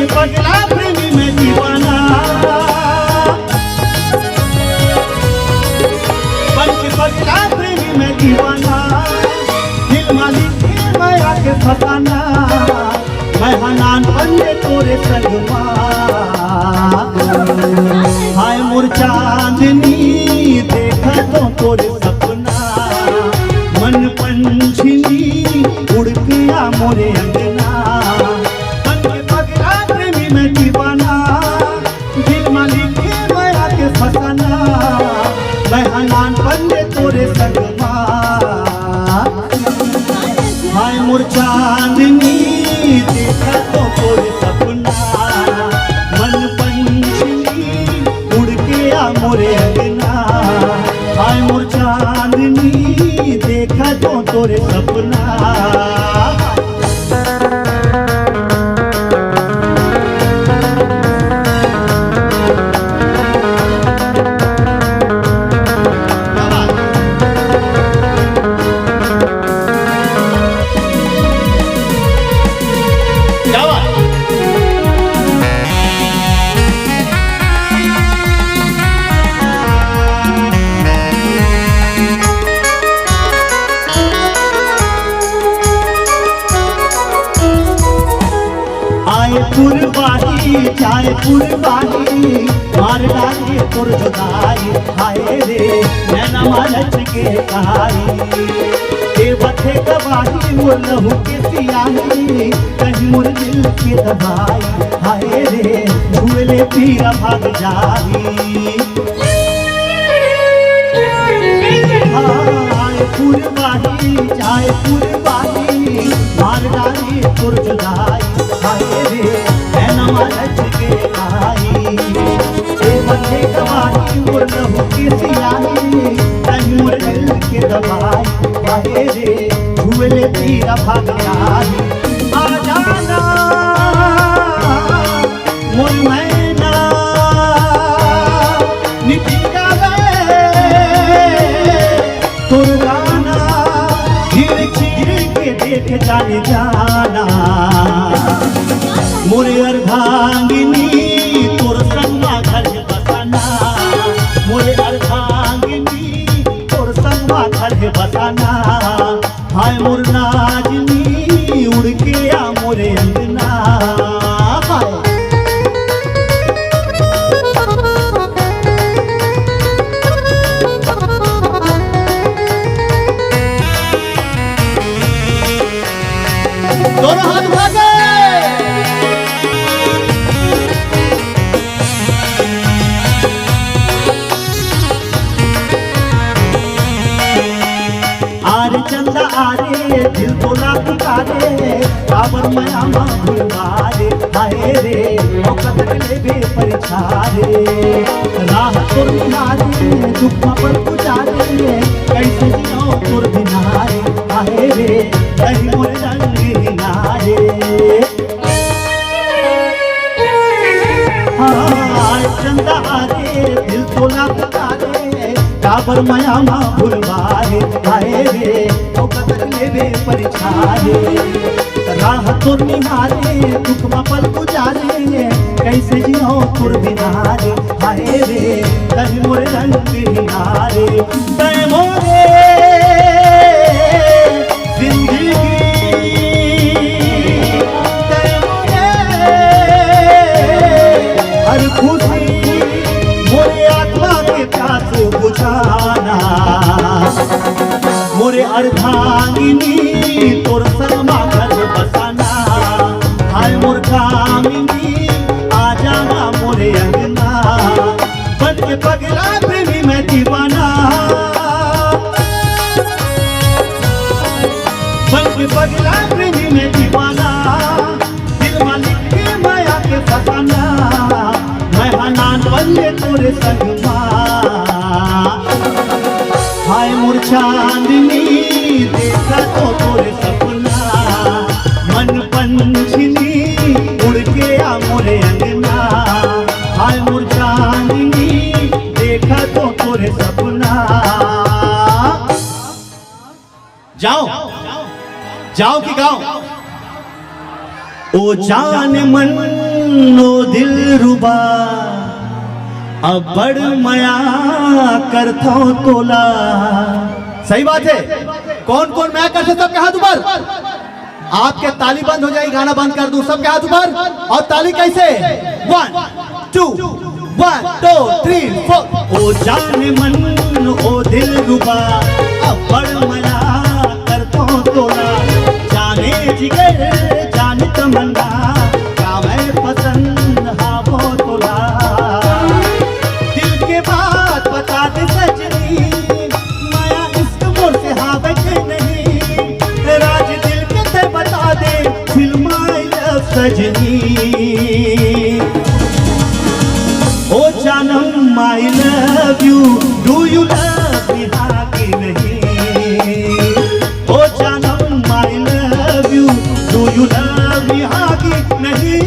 पगला प्रेमी में दीवाना, बन के पगला प्रेमी में दीवाना, दिल मालिक के माया के फसाना, मैं हनान बने तोरे संगमा। हाय मोर चांदनी देखा तो तोरे सपना, मन पंछी उड़ गया मोरे अंगना। मैं दीवाना, दिल मालिक के माया के फसाना, मैं हनान बने तोरे संगमा। हाय मोर चांदनी देखा तो तोरे सपना, मन पंछी उड़ गया मोरे अंगना। हाय मोर चांदनी देखा तो तोरे सपना। पुरवाही जाए पुरवाही, मार डाले तुर जुदाई। हाय रे नैना मालच के कहाई, बथे गवाही वो लहू के सियाही, कहीं मुर दिल के दबाई। हाय रे झूले पीरा भाग जाही। हाय पुरवाही जाए पुरवाही, मार डाले तुर जुदाई। हाय रे नैना मालच के कहाई, बथे गवाही वो लहू के सियाही, कहीं मुर दिल के दबाई। हाय रे झूले पीरा भाग जाही। आ जाना मोर मैना निकल गए तोर गाना, चीर चीर के देख जाने जाना। मोरे अर्धांगिनी तोर संगा घर बसाना, मोरे अर्धांगिनी तोर संगा घर बसाना। हाय मोर नाजनी उड़ के आ मोरे अंगना। दोनों हाथ भागे। आरे चंदा आरे दिल तोला पुकारे, काबर माया भुलवारे। हाय रे औकत ले बे परिछारे, राह तोर नारे दुख पर गुजारे, कैसे जियो तोर बिनारे। हाय रे कहीं मोर रंग नारे। हाय चंदा आरे दिल तोला पुकारे, काबर माया भुलवारे। हाय रे औकत ले बे परिछारे, राह तोर निहारे दुख पल गुजारे, कैसे जियो तोर बिनारे। हाय रे कहीं मोर रंग नारे। तय मोरे जिंदगी, तय मोरे हर खुशी, मोरे आत्मा के प्यास बुझाना। मोरे अर्धांगिनी तोर संगमा घर बसाना। हाय मोर कामिनी आ जाना मोरे अंगना, बन के पगला प्रेमी में दीवाना, बन के पगला प्रेमी में दीवाना। दिल मालिक के माया के फसाना, मैं हनान बने तोरे संगमा। जाओ कि गाओ? ओ जान मन ओ दिल रुबा अब बड़ मया करथो तोला। सही बात है। कौन कौन मैं करते सबके हाथ ऊपर। आपके ताली बंद हो जाएगी, गाना बंद कर दूं। सबके हाथ ऊपर और ताली कैसे? 1 2 1 2 3 4। ओ जान मन ओ दिल रुबा अब बड़ मया करथो तोला। जाने जिगर जान तमन्ना क्या मैं पसंद हाँ वो तोला। दिल के बात बता दे सजनी माया इश्क मोर से हाँ बैठे नहीं। राज दिल के ते बता दे फिल्म आई लव सजनी। ओ जानम I love you do you love me हाँ कि नहीं। ओ जानम I love you do you love me हाँ कि नहीं।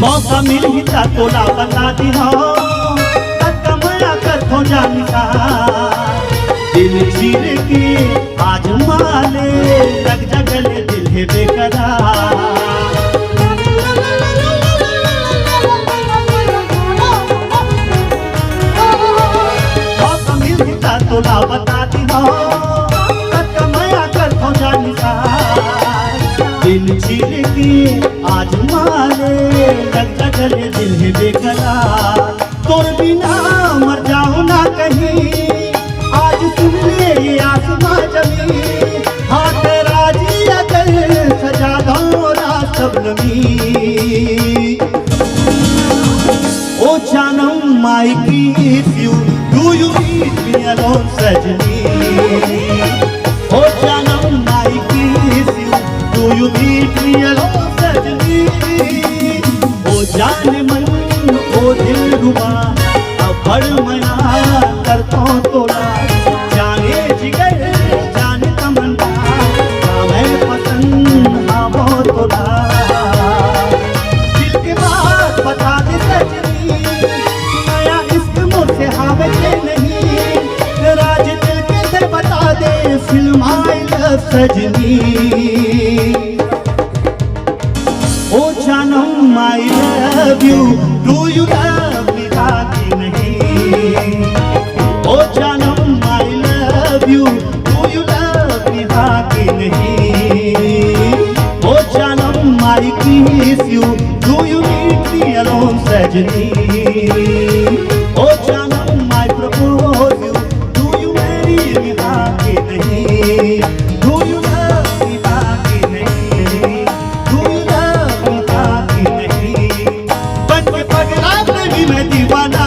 मौका मिल ही था तोला बता दी हो कमया कर थो जानी सा। दिल चीर के आज माले लग जगले दिल है बेकरार। मौका मिल ही था तोला बता दी हो कमया कर थो जानी सा। दिल चीर के आज माले लग जगले दिल है बेकरार। तोर बिना मर जाऊं ना कहीं आज सुन ले ये आसमां जमी। हाथ राजी अगर सजा दो रात सबनमी। ओ जानम my kiss you do you meet me alone सजनी। ओ जानम my kiss you do you meet me alone सजनी। ओ जान मन ओ दिल रुबा अब बड़ मया करतो तोला। जाने जिगर जान तमन्ना क्या मैं पसंद हाँ वो तोला। दिल के बात बता दे सजनी नया इश्क मुझसे हाँ बैठे नहीं। राज दिल के से बता दे फिल्म आई लव सजनी। ओ जानम I love you do you love me हाँ कि नहीं। ओ जानम I love you do you love me हाँ कि नहीं। ओ जानम I kiss you do you meet me alone सजनी। ओ जानम I propose you do you marry me हाँ कि नहीं। डू यू लव मी हाँ कि नहीं। डू यू लव मी हाँ कि नहीं। बन के पगला भी मैं दीवाना।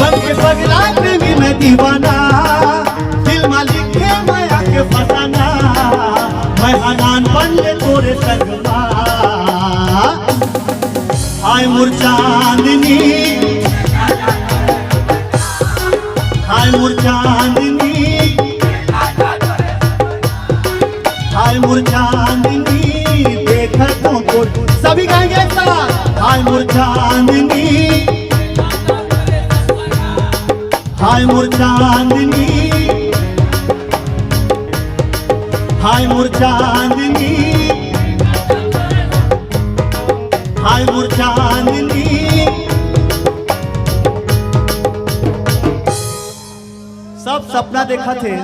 बन के पगला भी मैं दीवाना। दिल मालिक है माया के फसाना। मैं हनान बन ले तोरे संगमा। हाय मुर चांदनी हाय मुर चांदनी हाय मुर चांदनी देखा तो सभी गाएंगे एक साथ। हाय मुर चांदनी हाय मुर चांदनी हाय मुर चांदनी हाय मुर चांदनी। सब सपना देखा थे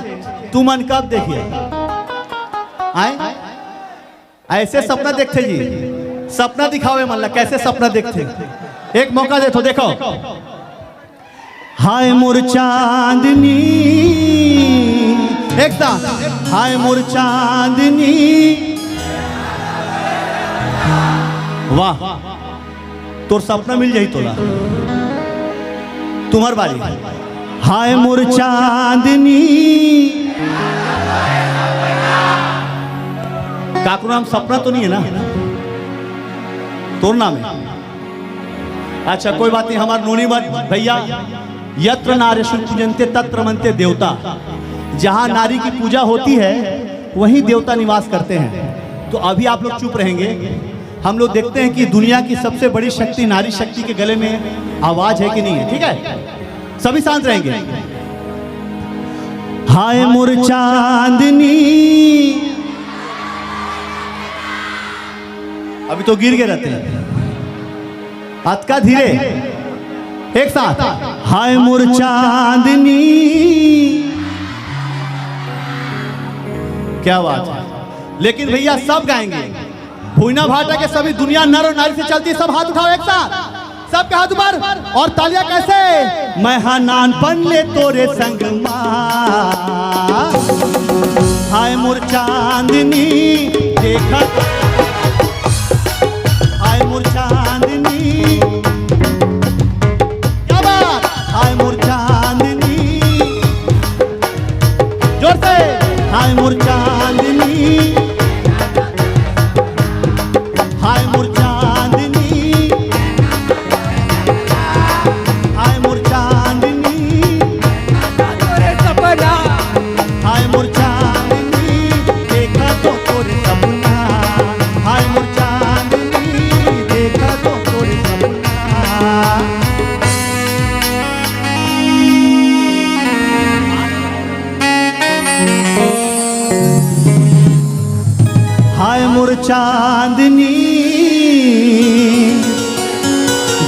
तू मन कब देखिए आए ऐसे सपना देखते जी। सपना दिखावे मन लग कैसे सपना देखते। एक मौका दे तो देखो। हाय मोर चांदनी एक साथ। हाय मोर चांदनी वाह तोर सपना मिल जाई तोला। तुम्हार बारी हाय मोर चांदनी। काकू नाम सपना तो नहीं है ना? तोर नाम है? अच्छा कोई बात नहीं, हमारे नोनी भैया, यत्र नारेषु पूजन्ते तत्र मन्ते देवता। जहां नारी की पूजा होती है वहीं देवता निवास करते हैं। तो अभी आप लोग चुप रहेंगे। हम लोग देखते हैं कि दुनिया की सबसे बड़ी शक्ति नारी शक्ति के गले में आवाज है कि नहीं है। ठीक है, सभी शांत रहेंगे। हाय मोर चांदनी। अभी तो गिर के रहते हैं, अतका धीरे, एक साथ। हाय मोर चांदनी। क्या बात है। लेकिन भैया सब गाएंगे। भुइना भाटा के सभी दुनिया नर और नारी से चलती है। सब हाथ उठाओ एक साथ, सबके हाथ ऊपर। और तालियां कैसे? मैं नान बन ले तोरे संग मां। हाय मोर चांदनी देखा, हाय मोर चांदनी। क्या बात। हाय मोर चांदनी, जोर से। हाय मोर चांदनी, हाय मोर चांदनी, हाय मोर चांदनी, सपना। हाय मोर चांदनी देखा तो तोरे सपना। हाय मोर चांदनी देखा तो तोरे सपना। हाय मोर चांदनी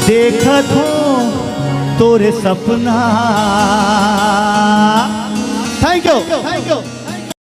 देखत हो तोरे सपना। Thank you.